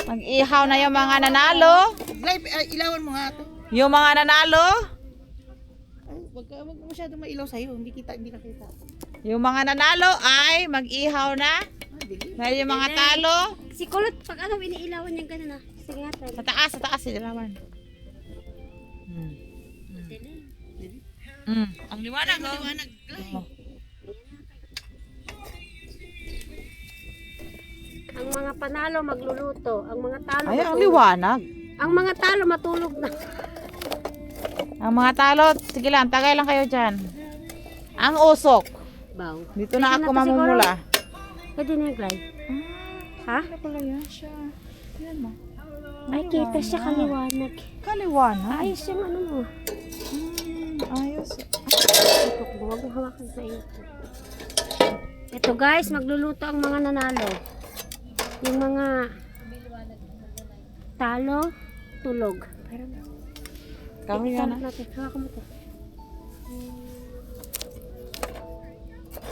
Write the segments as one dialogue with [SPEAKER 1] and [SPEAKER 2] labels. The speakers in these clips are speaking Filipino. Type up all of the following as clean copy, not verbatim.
[SPEAKER 1] mag-ihaw na yung mga nanalo.
[SPEAKER 2] Live, ilawan mo nga ito.
[SPEAKER 1] Yung mga nanalo.
[SPEAKER 2] Wag masyado mailaw sa'yo. Hindi ka kita.
[SPEAKER 1] Yung mga nanalo ay mag-ihaw na. Dahil yung mga talo.
[SPEAKER 3] Si Kulot, pag ano, iniilawan niyang gano'n na. Sige nga, tayo.
[SPEAKER 1] Sa taas, ilawan. Ang liwanag, oh.
[SPEAKER 3] Ang mga panalo magluluto. Ang mga talo
[SPEAKER 1] Ay, ang
[SPEAKER 3] matulog.
[SPEAKER 1] liwanag.
[SPEAKER 3] Ang mga talo matulog na.
[SPEAKER 1] Ang mga talo, sige lang, tagay lang kayo dyan. Ang usok.
[SPEAKER 3] Baw.
[SPEAKER 1] Dito na ako
[SPEAKER 3] Pwede na to
[SPEAKER 1] mamumula.
[SPEAKER 3] Pwede na yung Clyde. Ha?
[SPEAKER 1] Ano pala yan siya? Yan mo.
[SPEAKER 3] Ay, kita siya kaliwanag.
[SPEAKER 1] Kaliwanag.
[SPEAKER 3] Ayos yung ano mo.
[SPEAKER 1] Ayos.
[SPEAKER 3] Ito, huwag mo hawakan sa iyo. Ito guys, magluluto ang mga nanalo. Yung mga talo, tulog. Parang
[SPEAKER 1] Kahoy yan,
[SPEAKER 3] natin. Hawakan mo to.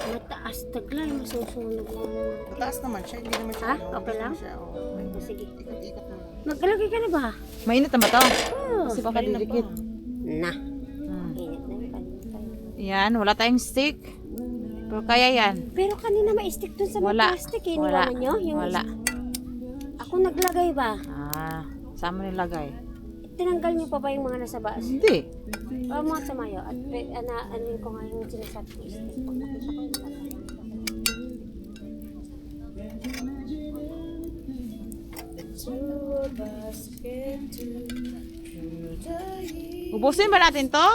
[SPEAKER 3] Mataas taglay, masusunog mo naman.
[SPEAKER 2] Mataas naman siya. Hindi naman siya.
[SPEAKER 3] Ha? Okay lang?
[SPEAKER 2] Oh,
[SPEAKER 3] Sige.
[SPEAKER 2] ikot mo.
[SPEAKER 3] Maglagay ka na ba?
[SPEAKER 1] Mainit na ba to?
[SPEAKER 3] Oo.
[SPEAKER 1] Kasi baka didikit.
[SPEAKER 3] Na. Init na yung kanina.
[SPEAKER 1] Yan, wala tayong stick. Pero kaya yan.
[SPEAKER 3] Pero kanina ma-stick dun sa may
[SPEAKER 1] Wala.
[SPEAKER 3] plastic eh.
[SPEAKER 1] Wala.
[SPEAKER 3] Iniwanan nyo? Yung
[SPEAKER 1] Wala.
[SPEAKER 3] Ako naglagay ba?
[SPEAKER 1] Saan mo nilagay?
[SPEAKER 3] Tinanggal niyo pa ba yung mga nasa baas?
[SPEAKER 1] Hindi.
[SPEAKER 3] O mga samayo. At ano ko nga yung sinasabi ko stick. Pag nakita ko yung tatay.
[SPEAKER 1] Ubusin ba natin to?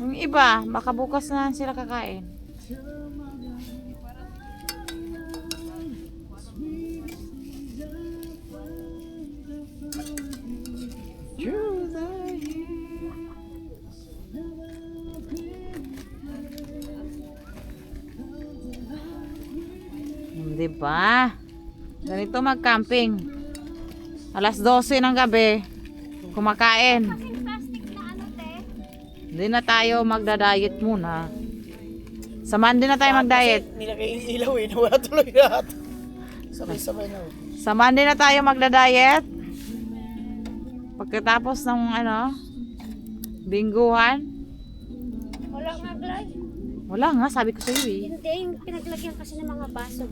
[SPEAKER 1] Yung iba, baka bukas na sila kakain. Diba? Ganito mag-camping. Alas 12 ng gabi, kumakain. Hindi na tayo magda-diet muna. Sa Monday na tayo mag-diet.
[SPEAKER 2] Nilagay yung ilaw eh. Nawala tuloy lahat. Sabay-sabay na.
[SPEAKER 1] Sa Monday na tayo magda-diet. Pagkatapos ng bingguhan.
[SPEAKER 3] Wala nga, Glay.
[SPEAKER 1] Wala nga, sabi ko sa iyo eh.
[SPEAKER 3] Hindi, yung pinaglagyan kasi ng mga baso.